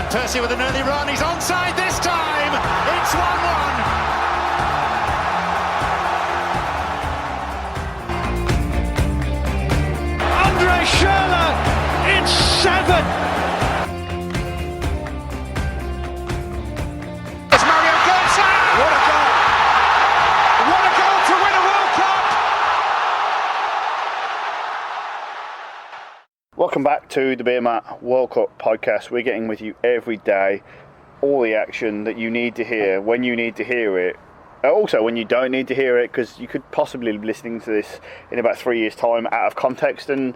Percy with an early run, he's onside this time! It's 1-1! Andre Schürrle, it's 7! It's Mario Götze! What a goal! What a goal to win a World Cup! Welcome back to the Beermat World Cup podcast. We're getting with you every day, all the action that you need to hear when you need to hear it. Also, when you don't need to hear it, because you could possibly be listening to this in about 3 years' time out of context, and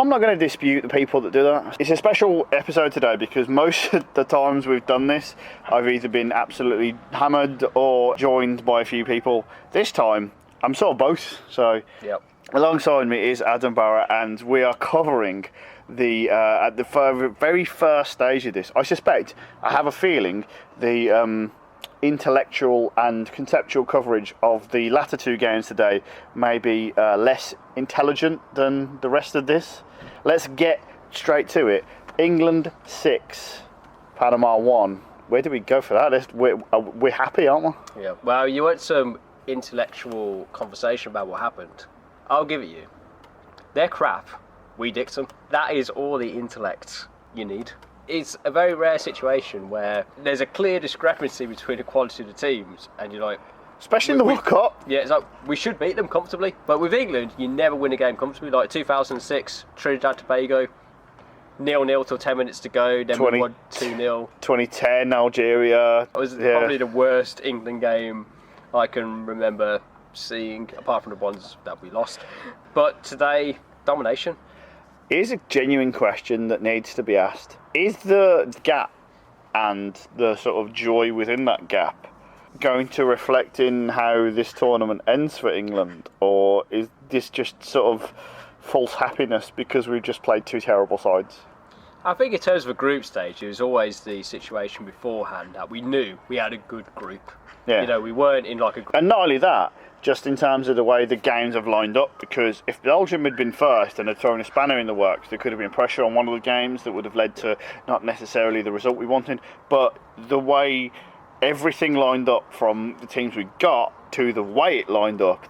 I'm not going to dispute the people that do that. It's a special episode today because most of the times we've done this, I've either been absolutely hammered or joined by a few people. This time, I'm sort of both. So, Yep. Alongside me is Adam Barrett, and we are covering the at the very first stage of this. I have a feeling, the intellectual and conceptual coverage of the latter two games today may be less intelligent than the rest of this. Let's get straight to it. England 6, Panama 1. Where do we go for that? We're happy, aren't we? Yeah. Well, you want some intellectual conversation about what happened. I'll give it you. They're crap. We dicked them. That is all the intellect you need. It's a very rare situation where there's a clear discrepancy between the quality of the teams, and you're like... Especially in the World Cup. Yeah, it's like, we should beat them comfortably. But with England, you never win a game comfortably. Like 2006, Trinidad Tobago, 0-0 till 10 minutes to go, then we won 2-0. 2010, Algeria. It was probably the worst England game I can remember seeing, apart from the ones that we lost. But today, domination. Here's a genuine question that needs to be asked. Is the gap and the sort of joy within that gap going to reflect in how this tournament ends for England? Or is this just sort of false happiness because we've just played two terrible sides? I think in terms of a group stage, it was always the situation beforehand that we knew we had a good group. Yeah. You know, we weren't in like a group. And not only that, just in terms of the way the games have lined up, because if Belgium had been first and had thrown a spanner in the works, there could have been pressure on one of the games that would have led to not necessarily the result we wanted, but the way everything lined up from the teams we got to the way it lined up,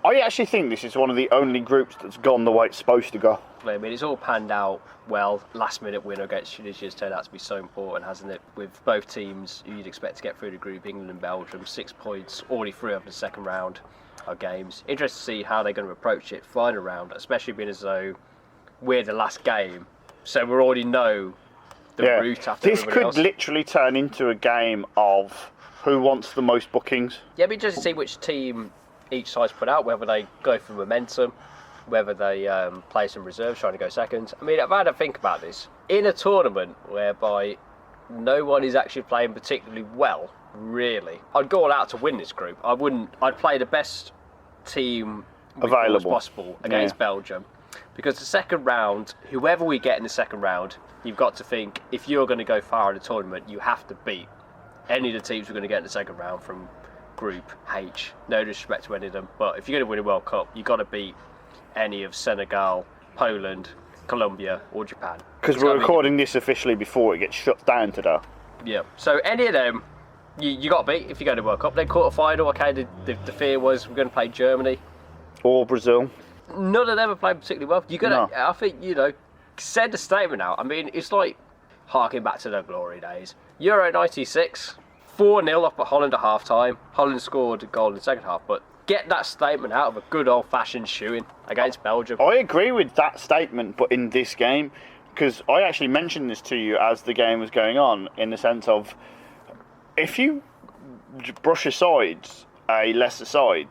I actually think this is one of the only groups that's gone the way it's supposed to go. I mean, it's all panned out well. Last minute win against Tunisia has turned out to be so important, hasn't it? With both teams who you'd expect to get through the group, England and Belgium, 6 points, already through over the second round of games. Interesting to see how they're going to approach it final round, especially being as though we're the last game. So we already know the route after this everybody else. Could literally turn into a game of who wants the most bookings. Yeah, but just to see which team each side's put out, whether they go for momentum, whether they play some reserves trying to go second. I mean, I've had to think about this. In a tournament whereby no one is actually playing particularly well, really, I'd go all out to win this group. I'd play the best team available as possible against Belgium. Because the second round, whoever we get in the second round, you've got to think, if you're going to go far in the tournament, you have to beat any of the teams we're going to get in the second round from Group H. No disrespect to any of them, but if you're going to win a World Cup, you've got to beat any of Senegal, Poland, Colombia or Japan. Because we're recording this officially before it gets shut down today. Yeah, so any of them you got to beat if you go to World Cup. Then quarter-final, okay, the fear was we're going to play Germany. Or Brazil. None of them have played particularly well. I think, send a statement out. I mean, it's like harking back to the glory days. Euro 96, 4-0 up at Holland at half-time. Holland scored a goal in the second half, but get that statement out of a good old-fashioned shoeing against Belgium. I agree with that statement, but in this game, because I actually mentioned this to you as the game was going on, in the sense of, if you brush aside a lesser side,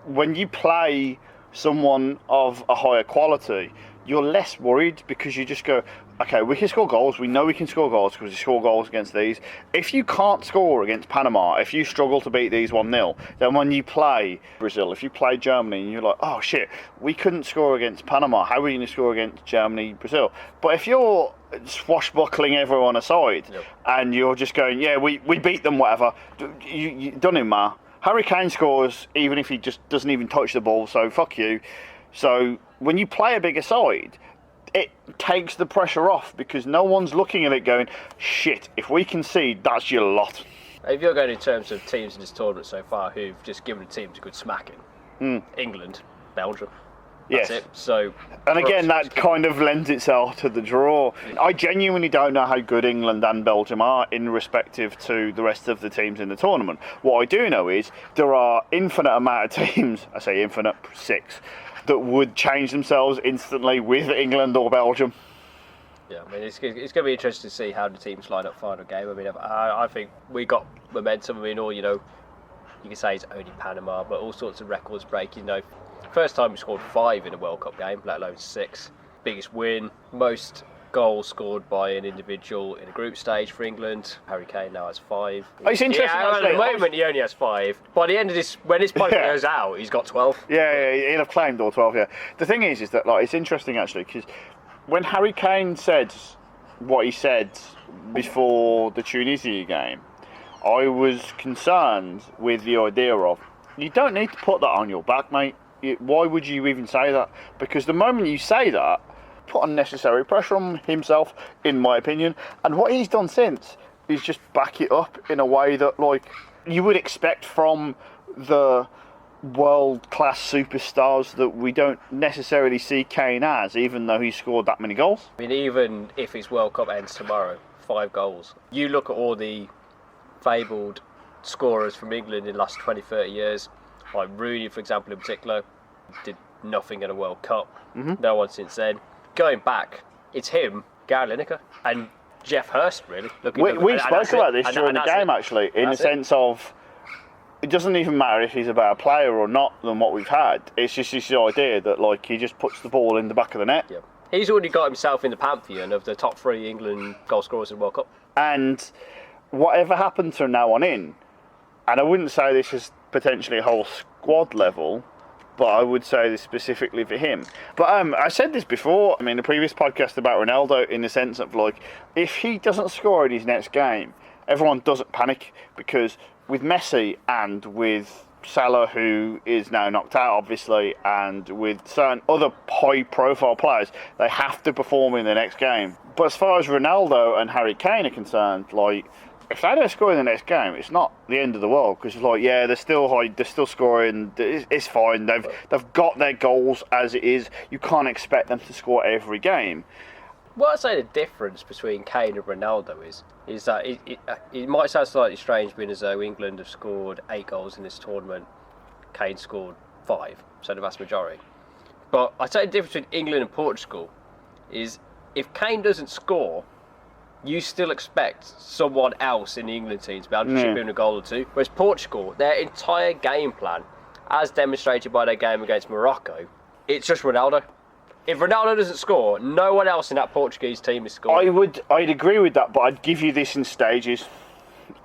when you play someone of a higher quality, you're less worried because you just go, okay, we can score goals. We know we can score goals because we score goals against these. If you can't score against Panama, if you struggle to beat these 1-0, then when you play Brazil, if you play Germany and you're like, oh shit, we couldn't score against Panama, how are we going to score against Germany, Brazil? But if you're swashbuckling everyone aside and you're just going, yeah, we beat them, whatever, you don't even matter. Harry Kane scores even if he just doesn't even touch the ball, so fuck you. So when you play a bigger side, it takes the pressure off because no one's looking at it going, shit, if we concede, that's your lot. If you're going in terms of teams in this tournament so far who've just given the teams a good smacking, England, Belgium. That's it. So, and again, that kind of lends itself to the draw. I genuinely don't know how good England and Belgium are in respective to the rest of the teams in the tournament. What I do know is there are infinite amount of teams, I say infinite, 6, that would change themselves instantly with England or Belgium. Yeah, I mean, it's going to be interesting to see how the teams line up final game. I mean, I think we got momentum. I mean, you can say it's only Panama, but all sorts of records breaking. First time we scored 5 in a World Cup game, let alone 6. Biggest win, most goals scored by an individual in a group stage for England. Harry Kane now has 5. It's interesting. At the moment, he only has 5. By the end of this, when this podcast goes out, he's got 12. Yeah, he'll have claimed all 12. Yeah. The thing is that it's interesting actually because when Harry Kane said what he said before the Tunisia game, I was concerned with the idea of you don't need to put that on your back, mate. Why would you even say that? Because the moment you say that, put unnecessary pressure on himself, in my opinion. And what he's done since is just back it up in a way that, you would expect from the world-class superstars that we don't necessarily see Kane as, even though he scored that many goals. I mean, even if his World Cup ends tomorrow, 5 goals. You look at all the fabled scorers from England in the last 20, 30 years, like Rooney, for example, in particular, did nothing in a World Cup. No one since then. Going back, it's him, Gary Lineker, and Jeff Hurst, really. We spoke about this during the game, actually, in the sense of it doesn't even matter if he's a better player or not than what we've had. It's just this idea that, he just puts the ball in the back of the net. Yeah. He's already got himself in the pantheon of the top 3 England goal scorers in the World Cup. And whatever happens from now on in, and I wouldn't say this is potentially a whole squad level, but I would say this specifically for him. But I said this before, the previous podcast about Ronaldo, in the sense of, if he doesn't score in his next game, everyone doesn't panic, because with Messi and with Salah, who is now knocked out, obviously, and with certain other high-profile players, they have to perform in the next game. But as far as Ronaldo and Harry Kane are concerned, if they don't score in the next game, it's not the end of the world, because they're still high, they're still scoring. It's fine. They've got their goals as it is. You can't expect them to score every game. What I'd say the difference between Kane and Ronaldo is that it might sound slightly strange, being as though England have scored 8 goals in this tournament, Kane scored 5, so the vast majority. But I'd say the difference between England and Portugal is if Kane doesn't score, you still expect someone else in the England team to be able to chip in a goal or 2. Whereas Portugal, their entire game plan, as demonstrated by their game against Morocco, it's just Ronaldo. If Ronaldo doesn't score, no one else in that Portuguese team is scoring. I'd agree with that, but I'd give you this in stages.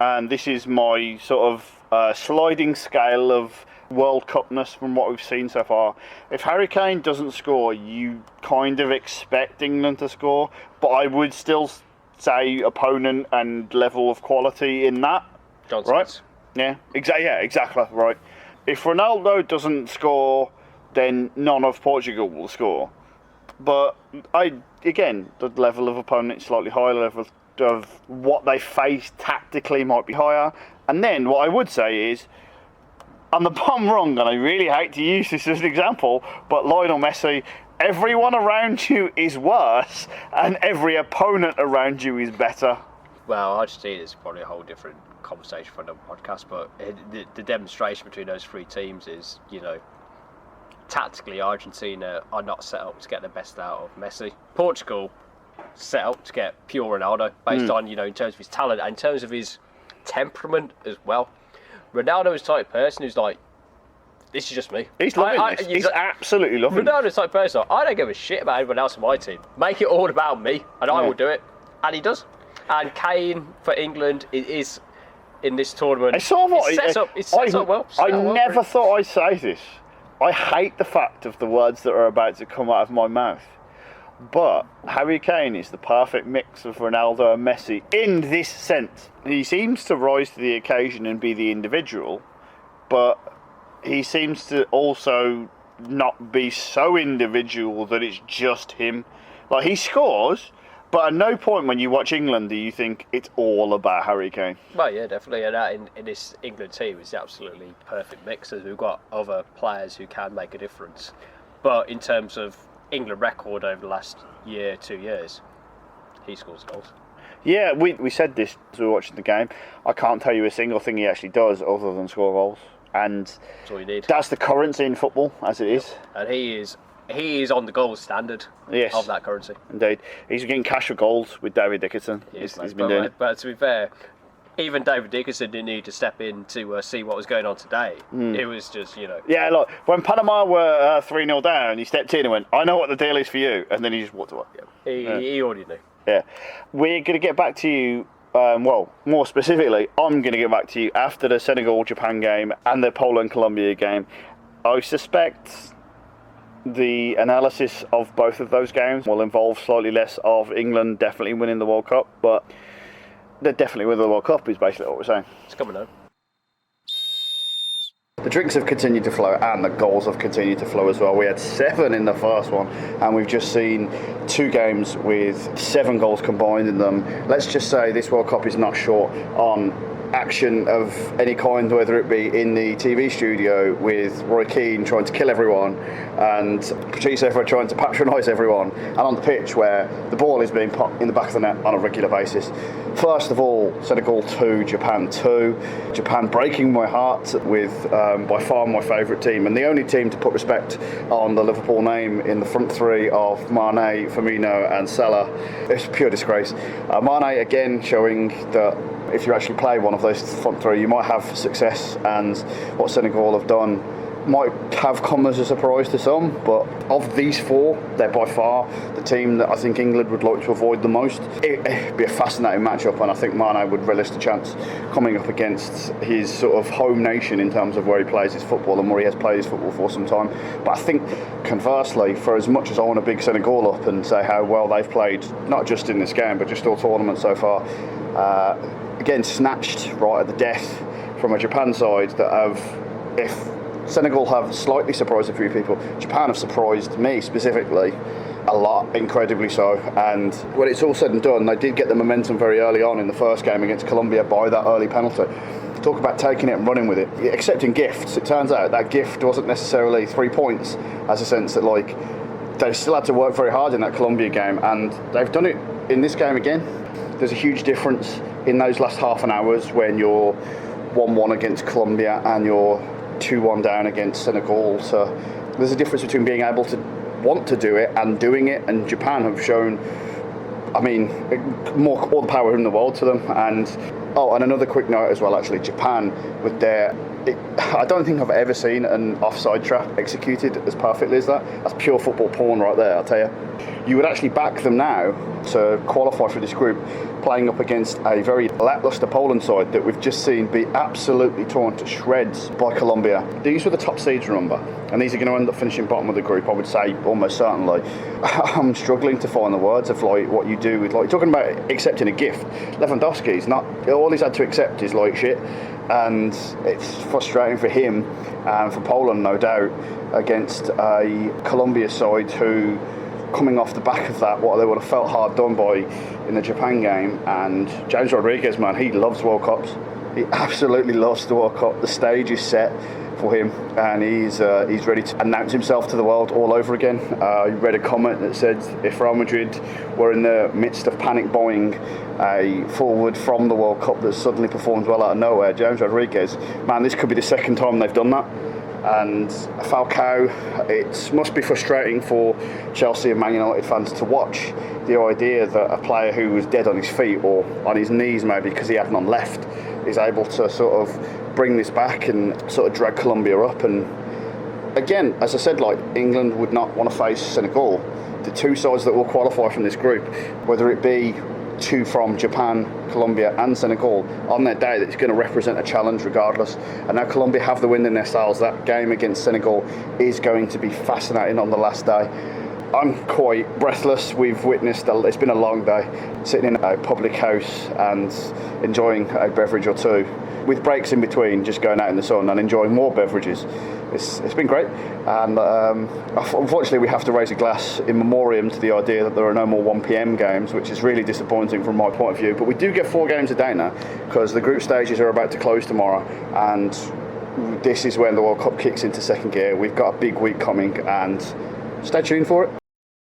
And this is my sort of sliding scale of World Cupness from what we've seen so far. If Harry Kane doesn't score, you kind of expect England to score, but I would still say opponent and level of quality in that. Johnson's. Right? Yeah, exactly, right. If Ronaldo doesn't score, then none of Portugal will score. But the level of opponent is slightly higher, level of what they face tactically might be higher. And then what I would say is, on the bottom rung, and I really hate to use this as an example, but Lionel Messi, everyone around you is worse, and every opponent around you is better. Well, Argentina is probably a whole different conversation for another podcast, but the demonstration between those 3 teams is, tactically Argentina are not set up to get the best out of Messi. Portugal set up to get pure Ronaldo, based on, in terms of his talent and in terms of his temperament as well. Ronaldo is the type of person who's like, this is just me. He's loving this. He's absolutely loving it. Ronaldo's the type of person, I don't give a shit about anyone else on my team. Make it all about me, and I will do it. And he does. And Kane for England is in this tournament. It sets up well. I never thought I'd say this. I hate the fact of the words that are about to come out of my mouth. But Harry Kane is the perfect mix of Ronaldo and Messi in this sense. He seems to rise to the occasion and be the individual, but he seems to also not be so individual that it's just him. Like, he scores, but at no point when you watch England do you think it's all about Harry Kane. Well, yeah, definitely. And that in this England team is absolutely perfect mix, as we've got other players who can make a difference. But in terms of England record over the last year, 2 years, he scores goals. Yeah, we said this as we were watching the game. I can't tell you a single thing he actually does other than score goals. And that's all you need. That's the currency in football, as it is. And he is on the goal standard of that currency. Indeed. He's getting cash for goals with David Dickinson. He's been doing it. But to be fair, even David Dickinson didn't need to step in to see what was going on today. It was just, Yeah, look, when Panama were 3-0 down, he stepped in and went, I know what the deal is for you. And then he just walked away. Yeah. He already knew. Yeah. We're going to get back to you, more specifically, I'm going to get back to you after the Senegal-Japan game and the Poland-Colombia game. I suspect the analysis of both of those games will involve slightly less of England definitely winning the World Cup, but they're definitely winning the World Cup is basically what we're saying. It's coming home. The drinks have continued to flow and the goals have continued to flow as well. We had 7 in the first one and we've just seen 2 games with 7 goals combined in them. Let's just say this World Cup is not short on action of any kind, whether it be in the TV studio with Roy Keane trying to kill everyone and Patrice Evra trying to patronise everyone, and on the pitch where the ball is being put in the back of the net on a regular basis. First of all, Senegal 2, Japan 2. Japan breaking my heart with by far my favourite team and the only team to put respect on the Liverpool name in the front 3 of Mane, Firmino and Salah. It's a pure disgrace. Mane again showing that if you actually play one of those front 3, you might have success, and what Senegal have done might have come as a surprise to some, but of these 4, they're by far the team that I think England would like to avoid the most. It'd be a fascinating matchup, and I think Mane would relish the chance coming up against his sort of home nation in terms of where he plays his football and where he has played his football for some time. But I think, conversely, for as much as I want to big Senegal up and say how well they've played, not just in this game, but just all tournament so far, again, snatched right at the death from a Japan side that have, if Senegal have slightly surprised a few people, Japan have surprised me specifically a lot, incredibly so. And when it's all said and done, they did get the momentum very early on in the first game against Colombia by that early penalty. Talk about taking it and running with it, accepting gifts. It turns out that gift wasn't necessarily 3 points, as a sense that they still had to work very hard in that Colombia game, and they've done it in this game again. There's a huge difference in those last half an hours when you're 1-1 against Colombia and you're 2-1 down against Senegal. So there's a difference between being able to want to do it and doing it, and Japan have shown, all the power in the world to them. And another quick note as well, actually, Japan with I don't think I've ever seen an offside trap executed as perfectly as that. That's pure football porn right there, I'll tell you. You would actually back them now to qualify for this group, playing up against a very lacklustre Poland side that we've just seen be absolutely torn to shreds by Colombia. These were the top seeds, remember, and these are going to end up finishing bottom of the group, I would say, almost certainly. I'm struggling to find the words of what you do with, talking about accepting a gift. Lewandowski's not, all he's had to accept is shit, and it's frustrating for him and for Poland, no doubt, against a Colombia side who, coming off the back of that, what they would have felt hard done by in the Japan game. And James Rodriguez, man, he loves World Cups. He absolutely loves the World Cup. The stage is set for him, and he's ready to announce himself to the world all over again. I read a comment that said if Real Madrid were in the midst of panic buying a forward from the World Cup that suddenly performs well out of nowhere, James Rodriguez, man, this could be the second time they've done that. And Falcao, it must be frustrating for Chelsea and Man United fans to watch the idea that a player who was dead on his feet or on his knees maybe because he had none left is able to sort of bring this back and sort of drag Colombia up. And again, as I said, England would not want to face Senegal. The 2 sides that will qualify from this group, whether it be 2 from Japan, Colombia and Senegal, on their day, that's going to represent a challenge regardless. And now Colombia have the wind in their sails. That game against Senegal is going to be fascinating on the last day. I'm quite breathless. We've witnessed, it's been a long day, sitting in a public house and enjoying a beverage or 2 with breaks in between, just going out in the sun and enjoying more beverages. It's been great, and unfortunately we have to raise a glass in memoriam to the idea that there are no more 1 p.m. games, which is really disappointing from my point of view. But we do get 4 games a day now, because the group stages are about to close tomorrow, and this is when the World Cup kicks into second gear. We've got a big week coming, and stay tuned for it.